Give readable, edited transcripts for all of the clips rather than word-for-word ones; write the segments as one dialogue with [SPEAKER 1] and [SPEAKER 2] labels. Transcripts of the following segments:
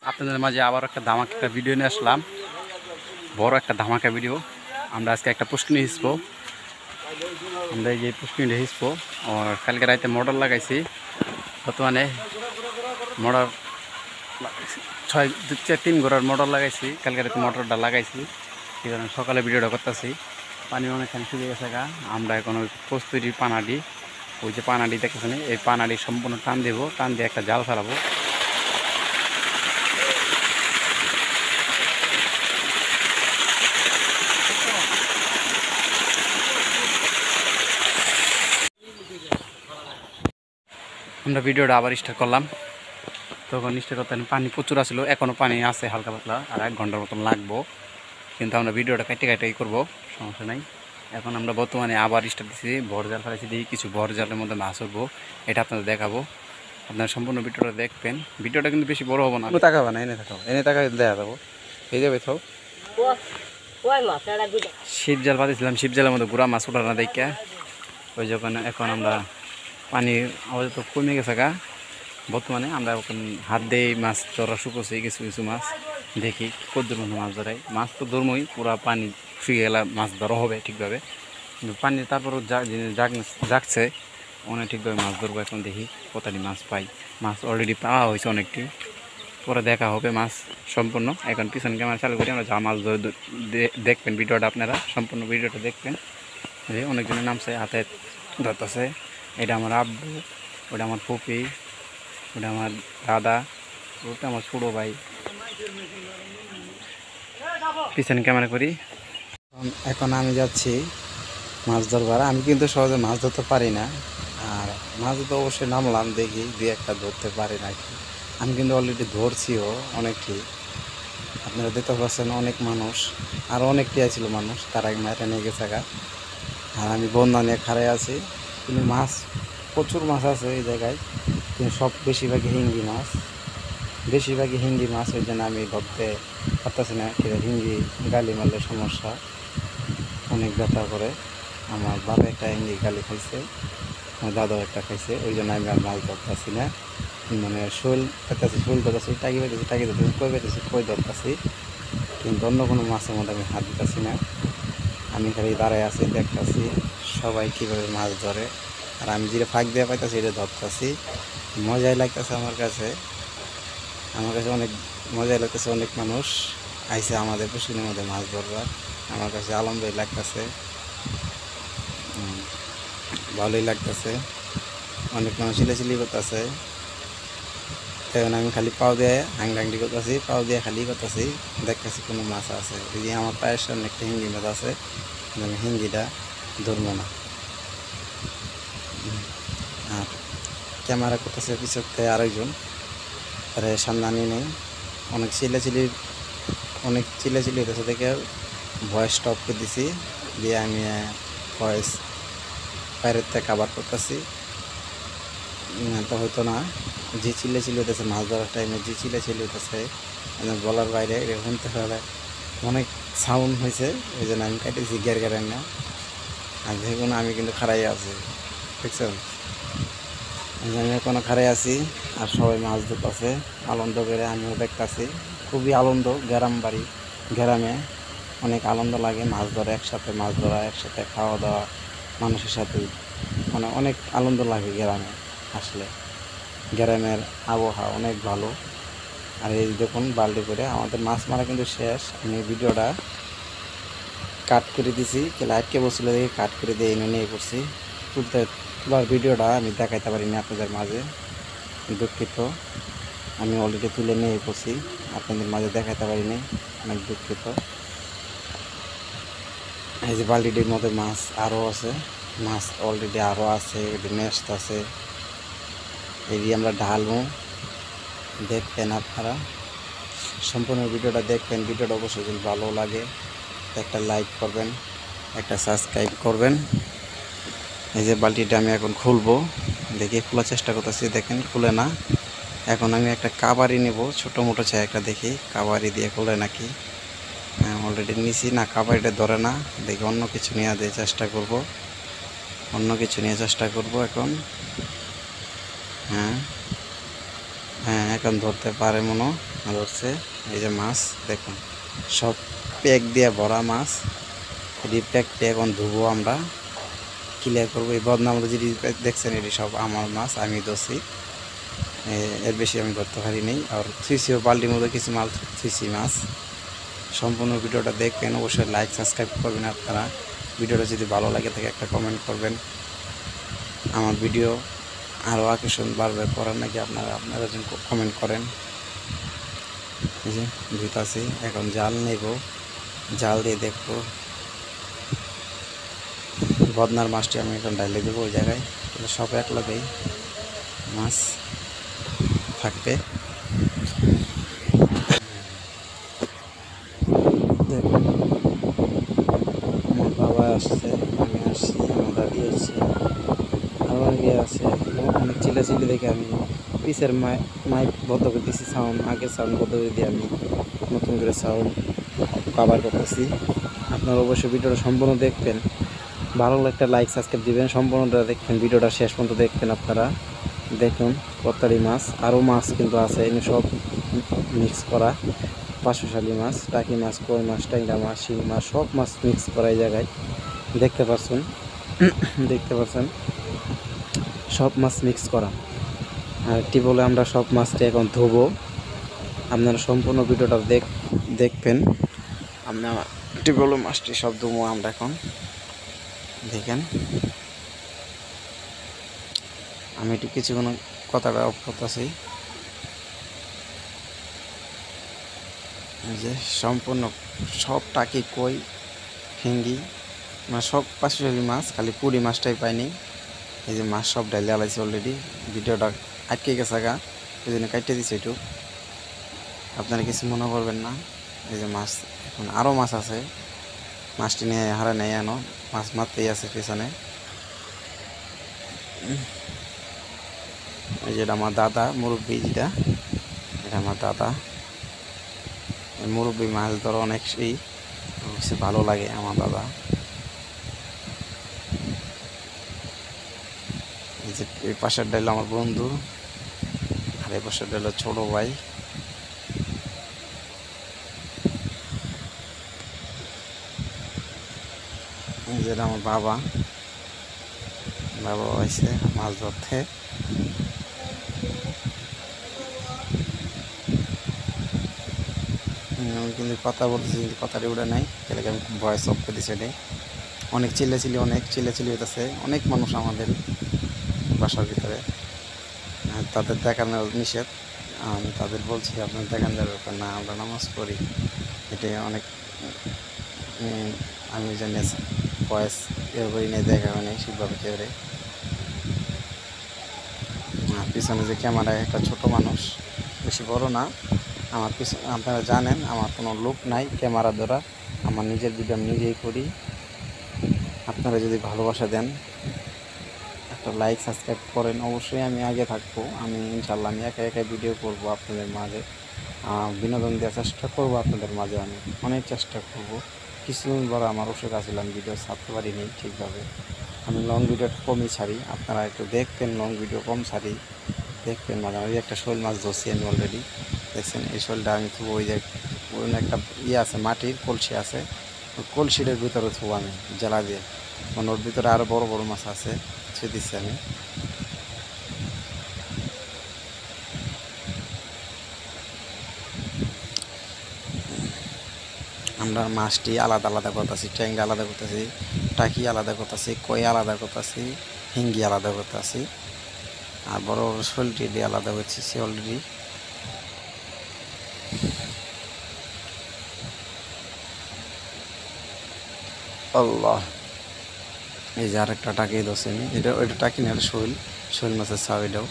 [SPEAKER 1] আপনাদের মাঝে আবার একটা ধামাকা ভিডিও নিয়ে আসলাম, বড় একটা ধামাকা ভিডিও। আমরা আজকে একটা পুষ্কিনি হিসবো, আমরা এই যে পুষ্কিনি হিসবো। আর কালকে রাতে মোটর লাগাইছি, বর্তমানে মোটর 3 ঘোড়ার মোটর লাগাইছি। কালকে রাতে মোটরটা লাগাইছি, এই কারণে সকালে ভিডিওটা করতেছি। পানি অনেকখানি শুকিয়ে গেছে গা। আমরা এখন ওই কস্তুরি পানাডি, ওই যে পানাডি দেখেছেন, এই পানাডি সম্পূর্ণ টান দেবো, টান দিয়ে একটা জাল ফেলাবো। আমরা ভিডিওটা আবার স্টার্ট করলাম। তখন স্টার্ট করতে পানি প্রচুর আসলো, এখনও পানি আছে হালকা পাতলা, আর 1 ঘন্টার মতন লাগবো। কিন্তু আমরা ভিডিওটা কেটে করবো, সমস্যা নাই। এখন আমরা বর্তমানে আবার স্টার্ট দিচ্ছি, বড় জাল ফেলেছি, দেখি কিছু বড় জালের মধ্যে মাছ উঠবো, এটা আপনাদের দেখাবো। আপনারা সম্পূর্ণ ভিডিওটা দেখবেন। ভিডিওটা কিন্তু বেশি বড় হবো না, তাকাবো না, এনে থাকাবো, এনে তাকাই দেখা যাবো, এই যাবে থাও। শিব জাল পাতিছিলাম, শিব জালের মধ্যে গুড়া মাছ উঠার না দেখে, ওই যখন এখন আমরা পানি আওয়াজ তো কমে গেছে গা। বর্তমানে আমরা এখন হাত দিয়ে মাছ ধরা শুরু করছি, কিছু কিছু মাছ দেখি কদ্দুর মধ্যে মাছ ধরাই। মাছ তো ধরমই, পুরা পানি শুয়ে গেলে মাছ ধরা হবে ঠিকভাবে, কিন্তু পানি তারপরও জাগছে অনেক ঠিকভাবে মাছ ধরবো। এখন দেখি কতটি মাছ পাই। মাছ অলরেডি পাওয়া হয়েছে অনেকটি, পরে দেখা হবে মাছ সম্পূর্ণ। এখন পিছন ক্যামেরা চালু করি, আমরা যা মাছ ধরে দেখবেন ভিডিওটা, আপনারা সম্পূর্ণ ভিডিওটা দেখবেন। যে অনেকজনের নামছে, হাতে ধরতেছে। এটা আমার আব্বু, ওটা আমার ফুপি, ওটা আমার দাদা, ওটা আমার ছোটো ভাই। পিছনে ক্যামেরা করি। এখন আমি যাচ্ছি মাছ ধরবার। আমি কিন্তু সহজে মাছ ধরতে পারি না, আর মাছ ধরতে অবশ্যই নামলাম, দেখি 2-1টা ধরতে পারি নাকি। আমি কিন্তু অলরেডি ধরছিও অনেকটি, আপনারা দেখতে পাচ্ছেন অনেক মানুষ, আর অনেকটি ছিল মানুষ, তারা মেরে নিয়ে গেছে গা। আর আমি বন্ধা নিয়ে খাড়াই আছি, কিন্তু মাছ প্রচুর মাছ আছে এই জায়গায়, কিন্তু সব বেশিরভাগই হিঙ্গি মাছ, বেশিরভাগই হিঙ্গি মাছ। ওই জন্য আমি ধরতে পারতেছি না, হিঙ্গি গালি মারলে সমস্যা, অনেক ব্যথা করে। আমার বাবা একটা হিঙ্গি গালি খাইছে, আমার দাদাও একটা খাইছে, ওই জন্য আমি আর মাছ ধরতেছি না। মানে শোল পেতেছি, শোল ধরতেছি, টাকি পেতেছি, টাকি ধরতেছি, কই পেতেছি, কই ধরতেছি, কিন্তু অন্য কোনো মাছের মধ্যে আমি হাত দিতেছি না। আমি খালি দাঁড়ায় আছি, দেখতেছি সবাই কীভাবে মাছ ধরে, আর আমি যেটা ফাঁক দিয়ে পাইতেছি এটা ধরতেছি। মজাই লাগতেছে আমার কাছে, অনেক মজাই লাগতেছে। অনেক মানুষ আইসে আমাদের পুষ্কিনের মধ্যে মাছ ধরবার, আমার কাছে আনন্দই লাগতেছে, ভালোই লাগতেছে। অনেক মানুষ চিলাচিলি করতেছে, তখন আমি খালি পাও দিয়ে হাংডাংডি করতেছি, পাও দিয়ে খালি করতেছি, দেখতেছি কোনো মাছ আছে। এই যে আমার পায়ের সামনে একটা হিঙ্গি মাছ আছে, আমি হিঙ্গিটা ধরবো না। আর ক্যামেরা করতেছে পিছতে আরেকজন, তারা সামনে আনি নেই। অনেক চিল্লাচিলি হতেছে দেখে ভয়েস স্টপ করে দিছি, দিয়ে আমি ভয়েস বাইরের থেকে কাভার করতেছি। তো হয়তো না, যে চিল্লাচিলি হতেছে মাছ ধরার টাইমে, যে চিল্লাচিলি হতেছে বলার বাইরে, শুনতে হলে অনেক সাউন্ড হয়েছে, ওই জন্য আমি কাটেছি গের গেরেন না। আর দেখুন আমি কিন্তু খাড়াই আছি, দেখছেন, আমি এখনো খাড়াই আছি, আর সবাই মাছ ধরতেছে আনন্দ করে, আমিও দেখতেছি। খুবই আনন্দ, গ্রাম বাড়ি, গ্রামে অনেক আনন্দ লাগে মাছ ধরা, একসাথে মাছ ধরা, একসাথে খাওয়া দাওয়া মানুষের সাথে, মানে অনেক আনন্দ লাগে গ্রামে আসলে। গ্রামের আবহাওয়া অনেক ভালো। আর এই দেখুন বাল্টি করে আমাদের মাছ মারা কিন্তু শেষ। আমি ভিডিওটা কাট করে দিছি, লাইটকে বসছিল দেখে কাট করে দিয়ে এনে নিয়ে করছি। তোলার ভিডিওটা আমি দেখাইতে পারিনি আপনাদের মাঝে, দুঃখিত। আমি অলরেডি তুলে নিয়ে পড়ছি, আপনাদের মাঝে দেখাতে পারিনি, অনেক দুঃখিত। এই যে বালতিটির মধ্যে মাছ আরও আছে, মাছ অলরেডি আরও আছে, এটি নেক্সট আছে। এই দিয়ে আমরা ঢালবো, দেখবেন আপনারা সম্পূর্ণ ভিডিওটা দেখবেন। ভিডিওটা অবশ্যই যদি ভালো লাগে একটা লাইক করবেন, একটা সাবস্ক্রাইব করবেন। এই যে বালতিটা আমি এখন খুলবো, দেখি খোলার চেষ্টা করতেছি, দেখেন খুলে না, এখন আমি একটা কাবারি নেব, ছোটো মোটো চাই একটা, দেখি কাবারি দিয়ে করলে নাকি। অলরেডি নিছি না, কাবারিটা ধরে না, দেখি অন্য কিছু নিয়ে দিয়ে চেষ্টা করব, অন্য কিছু নিয়ে চেষ্টা করব এখন। হ্যাঁ হ্যাঁ, এখন ধরতে পারে মনে ধরছে। এই যে মাছ দেখুন, সব প্যাক দিয়ে ভরা মাছ। এটি প্যাক দিয়ে এখন ধুবো, আমরা ক্লিয়ার করবো। এই বদনামরা যেটি দেখছেন এটি সব আমার মাছ, আমি ধরছি, এর বেশি আমি ধরতে পারিনি। আর থুইসিও বাল্টির মধ্যে কিছু মাছ থুইসি মাছ। সম্পূর্ণ ভিডিওটা দেখবেন, অবশ্যই লাইক সাবস্ক্রাইব করবেন আপনারা। ভিডিওটা যদি ভালো লাগে থাকে একটা কমেন্ট করবেন। আমার ভিডিও আরও আকর্ষণ বাড়বে করার নাকি আপনারা যেন কমেন্ট করেন। এই যে ধুইতাছি, এখন জাল নেব, জাল দিয়ে দেখবো বদনার মাছটি আমি এখন ডাইলে দেবো ওই জায়গায়। সব এক লগেই মাছ থাকবে। দেখুন আমার বাবা আসছে, আমি আসছি, আমার দাদি আসছে, আরও অনেকে আছে। অনেক চিল্লাচিল্লি দেখে আমি পিসের মাইক বন্ধ করে দিয়েছি, সাউন্ড আগের সাউন্ড বন্ধ করে দিয়ে আমি নতুন করে সাউন্ড কভার করতেছি। আপনারা অবশ্যই ভিডিওটা সম্পূর্ণ দেখবেন, ভালো লাগলে একটা লাইক সাবস্ক্রাইব দিবেন, সম্পূর্ণটা দেখবেন, ভিডিওটা শেষ পর্যন্ত দেখবেন আপনারা। দেখুন কত্তারি মাছ, আরও মাছ কিন্তু আছে, এনে সব মিক্স করা, পাঁচশালি মাছ, টাকি মাছ, কই মাছ, ট্যাংরা মাছ, শিং মাছ, সব মাছ মিক্স করা এই জায়গায় দেখতে পাচ্ছেন। দেখতে পাচ্ছেন সব মাছ মিক্স করা। আর একটি বলে আমরা সব মাছটি এখন ধুবো, আপনারা সম্পূর্ণ ভিডিওটা দেখবেন। আপনারা একটি বলে মাছটি সব ধুবো আমরা এখন, দেখেন। আমি একটু কিছুক্ষণ কথাটা অফ করতেছি। যে সম্পূর্ণ সব টাকি, কই, হিঙ্গি মানে সব পাঁচশালি মাছ, খালি পুরি মাছটাই পাইনি। এই যে মাছ সব ডাইলে আলাইছি অলরেডি, ভিডিওটা আটকে গেছে গা, এই জন্য কাটতে দিচ্ছি একটু, আপনারা কিছু মনে করবেন না। এই যে মাছ, এখন আরও মাছ আছে, মাছটি নিয়ে হারা নেই আনো, মাছ মারতেই আছে পেছনে। এই যেটা আমার দাদা মুরব্বী, যেটা এটা আমার দাদা মুরব্বী, মাছ ধরো অনেক ভালো লাগে আমার দাদা। এই যে এই পাশের ডাইল আমার বন্ধু, আর এই পাশের ডাইল ছোট ভাই। এই যেটা আমার বাবা, বাবা হয়েছে মাছ ধরতে। আমি কিন্তু কথা বলতেছি, কিন্তু কথাটি উঠে নাই, তাহলে আমি ভয়েস অফ করে দিচ্ছি। এটাই অনেক চিল্লাচিল্লি হইতেছে, অনেক মানুষ আমাদের বাসার ভিতরে, তাদের দেখানো নিষেধ। আমি তাদের বলছি আপনার দেখানোর ব্যাপার না, আমরা নামাজ পড়ি, এটাই অনেক। আমি জানি ভয়েস এর বই নিয়ে দেখা হয়নি ঠিকভাবে কেউ। পিছনে যে ক্যামেরায় একটা ছোট মানুষ, বেশি বড় না, আমার পিছনে আপনারা জানেন আমার কোনো লোক নাই ক্যামেরা ধরা, আমার নিজের ভিডিও আমি নিজেই করি। আপনারা যদি ভালোবাসা দেন, একটা লাইক সাবস্ক্রাইব করেন, অবশ্যই আমি আগে থাকবো। আমি ইনশাল্লাহ আমি একা একা ভিডিও করব আপনাদের মাঝে, বিনোদন দেওয়ার চেষ্টা করব আপনাদের মাঝে, আমি অনেক চেষ্টা করব। কিছুদিন বড় আমার অসুখ আসলে আমি ভিডিও ছাড়তে পারিনি ঠিকভাবে, আমি লং ভিডিও কমই ছাড়ি, আপনারা একটু দেখবেন, লং ভিডিও কম ছাড়ি, দেখবেন। মাঝে মাঝে একটা শোল মাছ ধরছি আমি অলরেডি, দেখছেন। এই শোলটা আমি থুবো, ওই যে একটা আছে মাটির কলসি আছে, ওই কলসিটার ভিতরে থুবো আমি জ্বালা দিয়ে, মানে ওর ভিতরে আরও বড় বড় মাছ আছে, ছুঁয়ে দিচ্ছি আমি। আমরা মাছটি আলাদা আলাদা করতেছি, ট্যাংরা আলাদা করতেছি, টাকি আলাদা করতেছি, কই আলাদা করতেছি, হিঙ্গি আলাদা করতেছি, আর বড় বড় শোলটি দিয়ে আলাদা করছি অলরেডি। আল্লাহ, এই যে আরেকটা টাকি ধরছি আমি, এটা ওইটা টাকি না, শোল মাছের ছাও এটাও।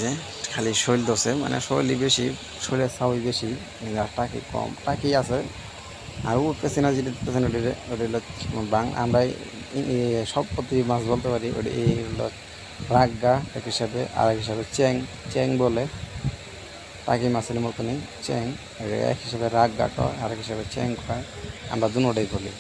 [SPEAKER 1] যে খালি শৈল ধরছে, মানে শৈলই বেশি, শৈলের ছাউই বেশি, আর টাকি কম, টাকি আছে আর ও পেছনে যেটা পেছনে ওটা হলো বাং। আমরা সব প্রতি মাছ বলতে পারি। ওটা এই হলো রাগগা এক হিসাবে, আর এক হিসাবে চ্যাং, চ্যাং বলে টাকি মাছের মতনই চ্যাং। এক হিসাবে রাগগা কয়, আর এক হিসাবে চ্যাং কয়। আমরা দুটোটাই বলি।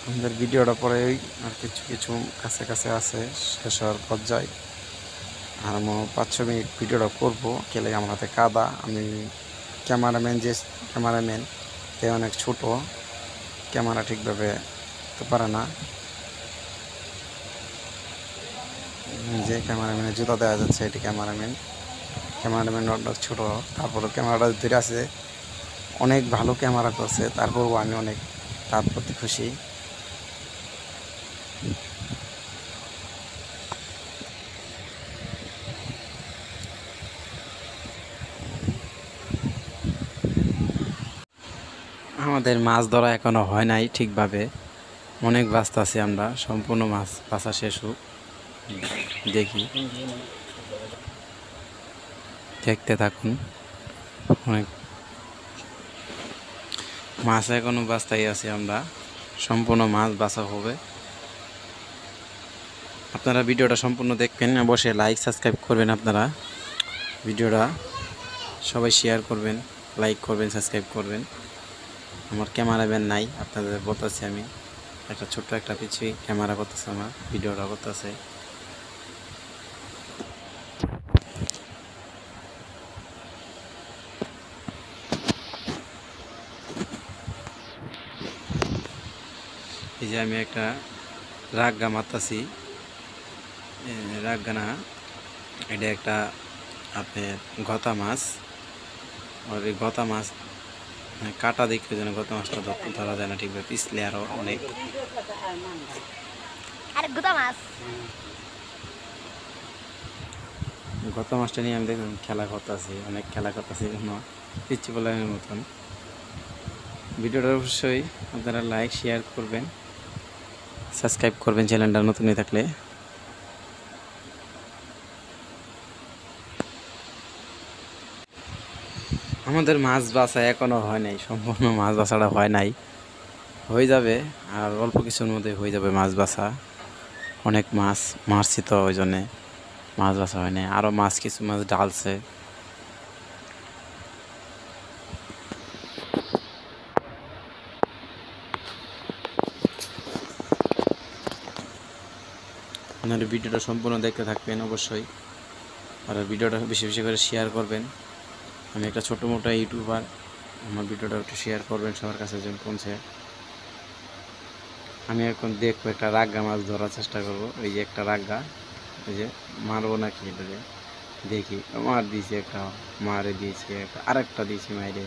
[SPEAKER 1] আমাদের ভিডিওটা পরে আর কিছু কিছু কাছে কাছে আছে, শেষ হওয়ার পর্যায়ে। আর আমি 5-6 মিনিট ভিডিওটা করবো। কেলে আমার হাতে কাদা, আমি ক্যামেরাম্যান তে অনেক ছোট, ক্যামেরা ঠিকভাবে তো পারে না। যে ক্যামেরাম্যানের জুতা দেওয়া যাচ্ছে এটি ক্যামেরাম্যান অনেক ছোটো, তারপরও ক্যামেরাটা ধরে আছে, অনেক ভালো ক্যামেরা করছে, তারপরও আমি অনেক তার প্রতি খুশি। আমাদের মাছ ধরা এখনো হয় নাই ঠিকভাবে, অনেক ব্যস্ত আছি আমরা। সম্পূর্ণ মাছ বাছা শেষ হোক, দেখি, দেখতে থাকুন। অনেক মাছ এখনো বাস্তাই আছি আমরা, সম্পূর্ণ মাছ বাছা হবে। আপনারা ভিডিওটা সম্পূর্ণ দেখবেন, অবশ্যই লাইক সাবস্ক্রাইব করবেন। আপনারা ভিডিওটা সবাই শেয়ার করবেন, লাইক করবেন, সাবস্ক্রাইব করবেন। আমার ক্যামেরাম্যান নাই, আপনাদের বলতেছি আমি, একটা ছোট্ট একটা পিছিয়ে ক্যামেরা করতেছে, আমার ভিডিওটা করতেছে। এই যে আমি একটা রাগগা মারতাছি, রাগগা না, এটা একটা আপনার গতা মাছ। আর এই গতা মাছ কাটা দেখে যেন গত মাছটা ধরা যায় না ঠিকভাবে, পিছলে আরো অনেক। গত মাছটা নিয়ে আমি দেখুন খেলা করতেছি, অনেক খেলা করতেছি, পিচ্ছি বলার মতন। ভিডিওটা অবশ্যই আপনারা লাইক শেয়ার করবেন, সাবস্ক্রাইব করবেন চ্যানেলটা নতুন হয়ে থাকলে। আমাদের মাছ বাছা এখনো হয় নাই, সম্পূর্ণ মাছ বাছাটা হয় নাই, হয়ে যাবে আর অল্প কিছুর মধ্যে হয়ে যাবে মাছ বাছা। অনেক মাছ মারছি তো, ওই জন্যে মাছ বাছা হয় নাই। আরও মাছ কিছু মাছ ডালছে। আপনারা ভিডিওটা সম্পূর্ণ দেখতে থাকবেন অবশ্যই, আর ভিডিওটা বেশি বেশি করে শেয়ার করবেন। আমি একটা ছোটো মোটো ইউটিউবার, আমার ভিডিওটা একটু শেয়ার করবেন সবার কাছে যেন পৌঁছে। আমি এখন দেখবো একটা রাগগা মাছ ধরার চেষ্টা করব। ওই যে একটা রাগগা, ওই যে মারবো নাকি এটা দেখি। মার দিয়েছি একটা, মারে দিয়েছি একটা, আরেকটা দিয়েছি মাইরে।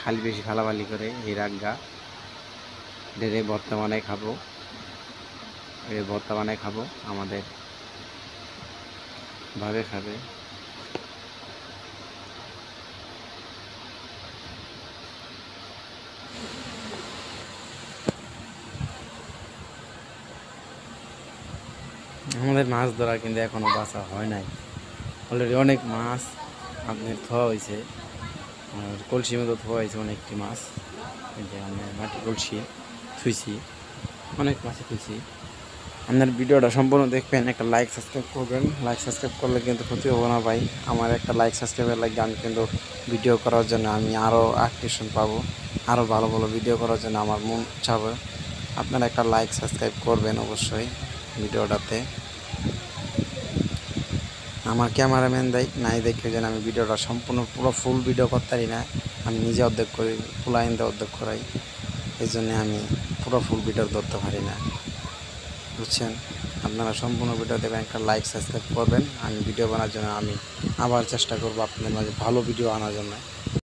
[SPEAKER 1] খালি বেশি ফালাফালি করে এই রাগগা ডেরে ভর্তা বানায় খাবো, এই ভর্তা বানায় খাবো, আমাদের ভাবে খাবে। আমাদের মাছ ধরা কিন্তু এখনো বাছা হয় নাই, অলরেডি অনেক মাছ আপনার ধোয়া হয়েছে, আর কলসির মতো ধোয়া হয়েছে অনেকটি মাছ। এই যে আমি মাটি কলসি থুইছি, অনেক মাছে থুইছি। আপনার ভিডিওটা সম্পূর্ণ দেখবেন, একটা লাইক সাবস্ক্রাইব করবেন। লাইক সাবস্ক্রাইব করলে কিন্তু ক্ষতি হবো না ভাই, আমার একটা লাইক সাবস্ক্রাইবের লাগে আমি কিন্তু ভিডিও করার জন্য আমি আরও আকর্ষণ পাবো, আরও ভালো ভালো ভিডিও করার জন্য আমার মন চাবে। আপনারা একটা লাইক সাবস্ক্রাইব করবেন অবশ্যই ভিডিওটাতে। আমার ক্যামেরাম্যান নাই দেখে যেন আমি ভিডিওটা সম্পূর্ণ পুরো ফুল ভিডিও করতে পারি না, আমি নিজে অর্ধেক করি, ফুল আইনতে অর্ধেক করাই, এই জন্যে আমি পুরো ফুল ভিডিও ধরতে পারি না, বুঝছেন। আপনারা সম্পূর্ণ ভিডিও দেবেন, একটা লাইক সাবস্ক্রাইব করবেন। আমি ভিডিও বানার জন্য আমি আবার চেষ্টা করবো আপনাদের মাঝে ভালো ভিডিও আনার জন্য।